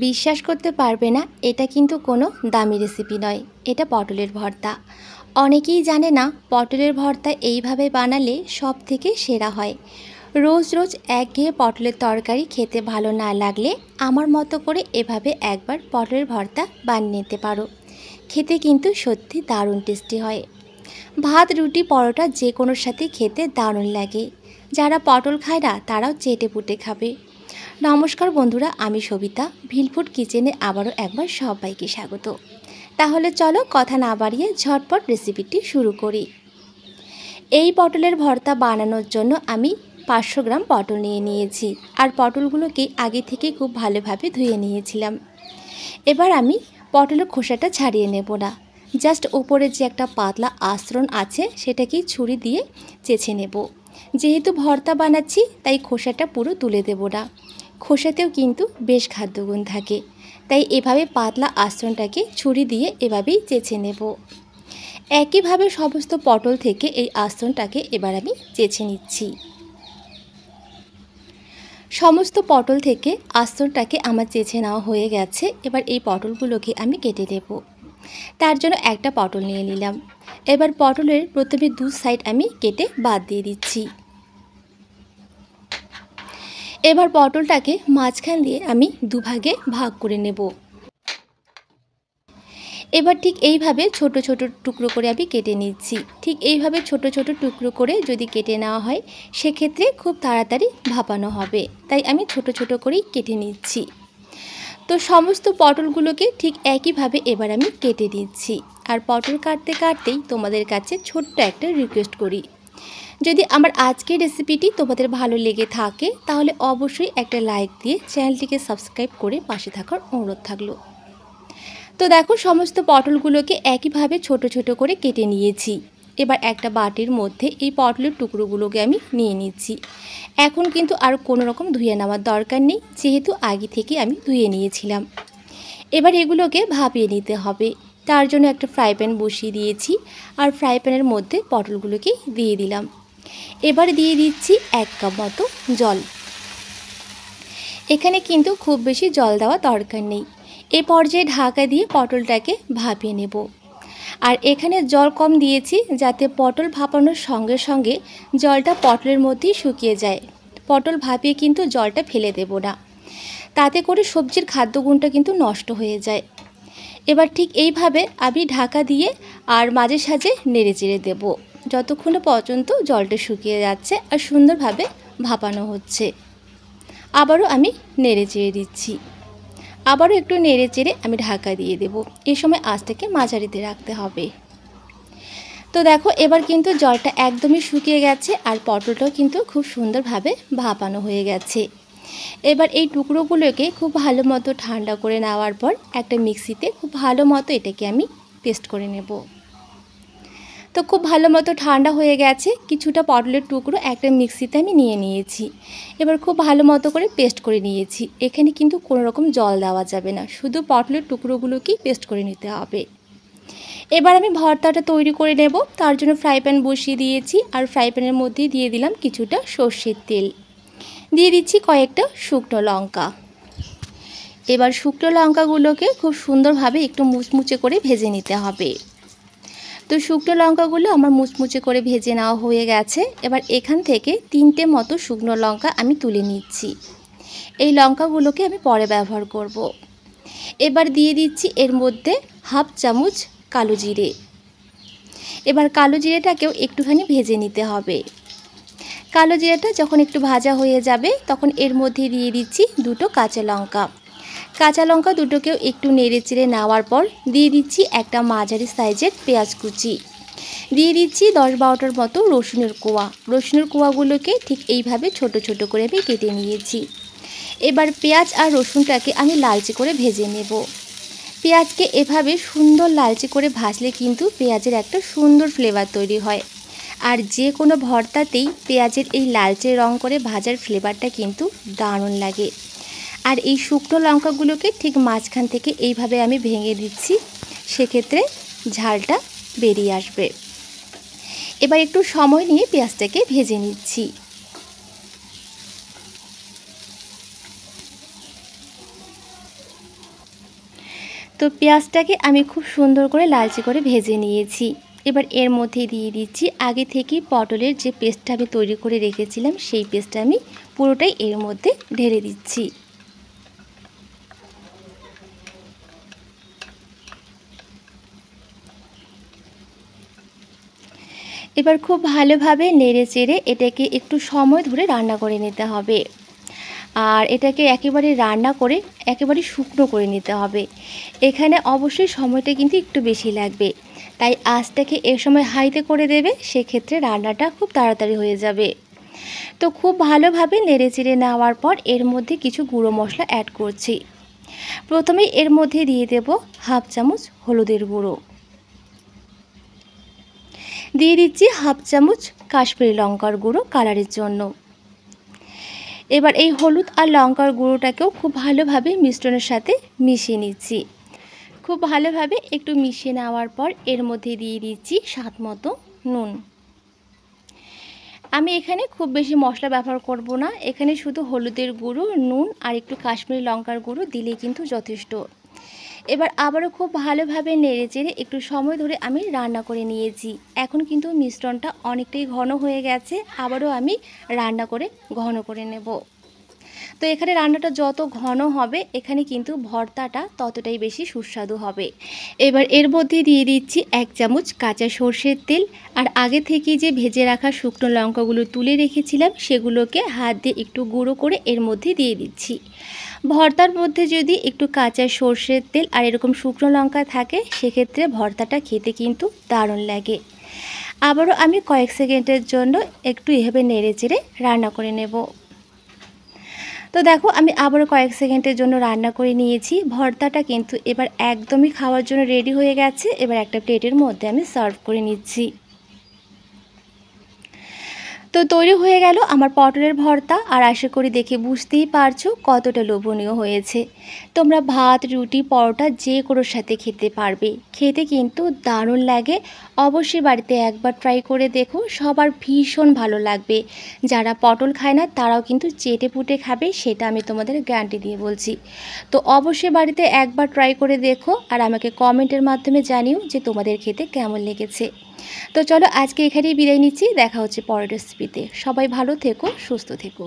বিশ্বাস করতে পারবে না, এটা কিন্তু কোনো দামি রেসিপি নয়। এটা পটলের ভর্তা। অনেকেই জানে না পটলের ভর্তা এইভাবে বানালে সব থেকে সেরা হয়। রোজ রোজ একঘেয়ে পটলের তরকারি খেতে ভালো না লাগলে আমার মতো করে এভাবে একবার পটলের ভর্তা বানিয়ে নিতে পারো। খেতে কিন্তু সত্যি দারুণ টেস্টি হয়। ভাত, রুটি, পরোটা যে কোনোর সাথে খেতে দারুণ লাগে। যারা পটল খায় না তারাও চেটে পুটে খাবে। নমস্কার বন্ধুরা, আমি সবিতা। ভিলফুড কিচেনে আবারও একবার সবাইকে স্বাগত। তাহলে চলো কথা না বাড়িয়ে ঝটপট রেসিপিটি শুরু করি। এই পটলের ভর্তা বানানোর জন্য আমি 500 গ্রাম পটল নিয়ে নিয়েছি। আর পটলগুলোকে আগে থেকে খুব ভালোভাবে ধুয়ে নিয়েছিলাম। এবার আমি পটলের খোসাটা ছাড়িয়ে নেব না, জাস্ট উপরে যে একটা পাতলা আস্তরণ আছে সেটাকেই ছুরি দিয়ে চেঁচে নেব। যেহেতু ভর্তা বানাচ্ছি তাই খোসাটা পুরো তুলে দেব না। খোসাতেও কিন্তু বেশ খাদ্যগুণ থাকে, তাই এভাবে পাতলা আস্তরণটাকে ছুরি দিয়ে এভাবেই চেঁচে নেব। একইভাবে সমস্ত পটল থেকে এই আস্তরণটাকে এবার আমি চেঁচে নিচ্ছি। সমস্ত পটল থেকে আস্তরণটাকে আমার চেঁচে নেওয়া হয়ে গেছে। এবার এই পটলগুলোকে আমি কেটে নেব। তার জন্য একটা পটল নিয়ে নিলাম। এবার পটলের প্রথমে দু সাইড আমি কেটে বাদ দিয়ে দিচ্ছি। এবার পটলটাকে মাঝখান দিয়ে আমি দুভাগে ভাগ করে নেব। এবার ঠিক এইভাবে ছোট ছোট টুকরো করে আমি কেটে নিচ্ছি। ঠিক এইভাবে ছোট ছোট টুকরো করে যদি কেটে নেওয়া হয় সেক্ষেত্রে খুব তাড়াতাড়ি ভাপানো হবে, তাই আমি ছোট ছোট করেই কেটে নিচ্ছি। তো সমস্ত পটলগুলোকে ঠিক একইভাবে এবার আমি কেটে দিচ্ছি। আর পটল কাটতে কাটতেই তোমাদের কাছে ছোট্ট একটা রিকোয়েস্ট করি, যদি আমার আজকের রেসিপিটি তোমাদের ভালো লেগে থাকে তাহলে অবশ্যই একটা লাইক দিয়ে চ্যানেলটিকে সাবস্ক্রাইব করে পাশে থাকার অনুরোধ থাকলো। তো দেখো, সমস্ত পটলগুলোকে একইভাবে ছোট ছোট করে কেটে নিয়েছি। এবার একটা বাটির মধ্যে এই পটলের টুকরোগুলোকে আমি নিয়ে নিচ্ছি। এখন কিন্তু আর কোনো রকম ধুয়ে নেওয়ার দরকার নেই, যেহেতু আগে থেকে আমি ধুয়ে নিয়েছিলাম। এবার এগুলোকে ভাপিয়ে নিতে হবে। তার জন্য একটা ফ্রাই প্যান বসিয়ে দিয়েছি আর ফ্রাই প্যানের মধ্যে পটলগুলোকে দিয়ে দিলাম। এবার দিয়ে দিচ্ছি 1 কাপ মতো জল। এখানে কিন্তু খুব বেশি জল দেওয়া দরকার নেই। এই পর্যায়ে ঢাকা দিয়ে পটলটাকে ভাপিয়ে নেব। আর এখানে জল কম দিয়েছি যাতে পটল ভাপানোর সঙ্গে সঙ্গে জলটা পটলের মধ্যেই শুকিয়ে যায়। পটল ভাপিয়ে কিন্তু জলটা ফেলে দেব না, তাতে করে সবজির খাদ্যগুণটা কিন্তু নষ্ট হয়ে যায়। এবার ঠিক এইভাবে আমি ঢাকা দিয়ে আর মাঝে সাঝে নেড়ে চেড়ে দেবো যতক্ষণ পর্যন্ত জলটা শুকিয়ে যাচ্ছে আর সুন্দরভাবে ভাপানো হচ্ছে। আবারও আমি নেড়ে চেড়ে দিচ্ছি। আবারও একটু নেড়ে চেড়ে আমি ঢাকা দিয়ে দেব। এই সময় আঁচটাকে মাঝারিতে রাখতে হবে। তো দেখো, এবার কিন্তু জলটা একদমই শুকিয়ে গেছে আর পটলটাও কিন্তু খুব সুন্দরভাবে ভাপানো হয়ে গেছে। এবার এই টুকরোগুলোকে খুব ভালো মতো ঠান্ডা করে নেওয়ার পর একটা মিক্সিতে খুব ভালো মতো এটাকে আমি পেস্ট করে নেব। তো খুব ভালো মতো ঠান্ডা হয়ে গেছে। কিছুটা পটলের টুকরো একটা মিক্সিতে আমি নিয়ে নিয়েছি। এবার খুব ভালো মতো করে পেস্ট করে নিয়েছি। এখানে কিন্তু কোনো রকম জল দেওয়া যাবে না, শুধু পটলের টুকরোগুলোকেই পেস্ট করে নিতে হবে। এবার আমি ভর্তাটা তৈরি করে নেব। তার জন্য ফ্রাই প্যান বসিয়ে দিয়েছি আর ফ্রাই প্যানের মধ্যেই দিয়ে দিলাম কিছুটা সর্ষের তেল। দিয়ে দিচ্ছি কয়েকটা শুকনো লঙ্কা। এবার শুকনো লঙ্কাগুলোকে খুব সুন্দরভাবে একটু মুচমুচে করে ভেজে নিতে হবে। তো শুকনো লঙ্কাগুলো আমার মুচমুচে করে ভেজে নেওয়া হয়ে গেছে। এবার এখান থেকে 3টে মতো শুকনো লঙ্কা আমি তুলে নিচ্ছি। এই লঙ্কাগুলোকে আমি পরে ব্যবহার করব। এবার দিয়ে দিচ্ছি এর মধ্যে 1/2 চামচ কালো জিরে। এবার কালো জিরেটাকেও একটুখানি ভেজে নিতে হবে। কালো জিরাটা যখন একটু ভাজা হয়ে যাবে তখন এর মধ্যে দিয়ে দিচ্ছি 2টো কাঁচা লঙ্কা। কাঁচা লঙ্কা দুটোকেও একটু নেড়ে চেড়ে নেওয়ার পর দিয়ে দিচ্ছি একটা মাঝারি সাইজের পেঁয়াজ কুচি। দিয়ে দিচ্ছি 10-12টার মতো রসুনের কোয়া। রসুনের কোয়াগুলোকে ঠিক এইভাবে ছোট ছোট করে আমি কেটে নিয়েছি। এবার পেঁয়াজ আর রসুনটাকে আমি লালচে করে ভেজে নেব। পেঁয়াজকে এভাবে সুন্দর লালচে করে ভাজলে কিন্তু পেঁয়াজের একটা সুন্দর ফ্লেভার তৈরি হয়। আর যে কোনো ভর্তাতেই পেঁয়াজের এই লালচে রং করে ভাজার ফ্লেভারটা কিন্তু দারুণ লাগে। আর এই শুকনো লঙ্কাগুলোকে ঠিক মাঝখান থেকে এইভাবে আমি ভেঙে দিচ্ছি, সেক্ষেত্রে ঝালটা বেরিয়ে আসবে। এবার একটু সময় নিয়ে পেঁয়াজটাকে ভেজে নিচ্ছি। তো পেঁয়াজটাকে আমি খুব সুন্দর করে লালচে করে ভেজে নিয়েছি। এবার এর মধ্যে দিয়ে দিচ্ছি আগে থেকেই পটলের যে পেস্টটা আমি তৈরি করে রেখেছিলাম, সেই পেস্টটা আমি পুরোটাই এর মধ্যে ঢেলে দিচ্ছি। এবার খুব ভালোভাবে নেড়ে চেড়ে এটাকে একটু সময় ধরে রান্না করে নিতে হবে। আর এটাকে একেবারে রান্না করে একেবারে শুকনো করে নিতে হবে। এখানে অবশ্যই সময়টা কিন্তু একটু বেশি লাগবে, তাই আঁচটাকে এ সময় হাইতে করে দেবে, সেক্ষেত্রে রান্নাটা খুব তাড়াতাড়ি হয়ে যাবে। তো খুব ভালোভাবে নেড়ে চেড়ে নেওয়ার পর এর মধ্যে কিছু গুঁড়ো মশলা অ্যাড করছি। প্রথমেই এর মধ্যে দিয়ে দেব হাফ চামচ হলুদের গুঁড়ো, দিয়ে দিচ্ছি হাফ চামচ কাশ্মীরি লঙ্কার গুঁড়ো কালারের জন্য। এবার এই হলুদ আর লঙ্কার গুঁড়োটাকেও খুব ভালোভাবে মিশ্রণের সাথে মিশিয়ে নিচ্ছি। খুব ভালোভাবে একটু মিশিয়ে নেওয়ার পর এর মধ্যে দিয়ে দিচ্ছি স্বাদ মতো নুন। আমি এখানে খুব বেশি মশলা ব্যবহার করব না, এখানে শুধু হলুদের গুঁড়ো, নুন আর একটু কাশ্মীরি লঙ্কার গুঁড়ো দিলেই কিন্তু যথেষ্ট। এবার আবারও খুব ভালোভাবে নেড়েচেড়ে একটু সময় ধরে আমি রান্না করে নিয়েছি। এখন কিন্তু মিশ্রণটা অনেকটাই ঘন হয়ে গেছে, আবারও আমি রান্না করে ঘন করে নেব। তো এখানে রান্নাটা যত ঘন হবে এখানে কিন্তু ভর্তাটা ততটাই বেশি সুস্বাদু হবে। এবার এর মধ্যে দিয়ে দিচ্ছি 1 চামচ কাঁচা সর্ষের তেল, আর আগে থেকে যে ভেজে রাখা শুকনো লঙ্কাগুলো তুলে রেখেছিলাম সেগুলোকে হাত দিয়ে একটু গুঁড়ো করে এর মধ্যে দিয়ে দিচ্ছি। ভর্তার মধ্যে যদি একটু কাঁচা সর্ষের তেল আর এরকম শুকনো লঙ্কা থাকে, সেক্ষেত্রে ভর্তাটা খেতে কিন্তু দারুণ লাগে। আবারও আমি কয়েক সেকেন্ডের জন্য একটু এভাবে নেড়ে চেড়ে রান্না করে নেব। তো দেখো আমি আবারও কয়েক সেকেন্ডের জন্য রান্না করে নিয়েছি। ভর্তাটা কিন্তু এবার একদমই খাওয়ার জন্য রেডি হয়ে গেছে। এবার একটা প্লেটের মধ্যে আমি সার্ভ করে নিচ্ছি। তো তৈরি হয়ে গেল আমার পটলের ভর্তা, আর আশা করি দেখে বুঝতেই পারছো কতটা লোভনীয় হয়েছে। তোমরা ভাত, রুটি, পরোটা যে কোনোর সাথে খেতে পারবে, খেতে কিন্তু দারুণ লাগে। অবশ্যই বাড়িতে একবার ট্রাই করে দেখো, সবার ভীষণ ভালো লাগবে। যারা পটল খায় না তারাও কিন্তু চেটে পুটে খাবে, সেটা আমি তোমাদের গ্যারান্টি দিয়ে বলছি। তো অবশ্যই বাড়িতে একবার ট্রাই করে দেখো, আর আমাকে কমেন্টের মাধ্যমে জানিও যে তোমাদের খেতে কেমন লেগেছে। তো চলো আজকে এখানেই বিদায় নিচ্ছি, দেখা হচ্ছে পরের রেসিপিতে। সবাই ভালো থেকো, সুস্থ থেকো।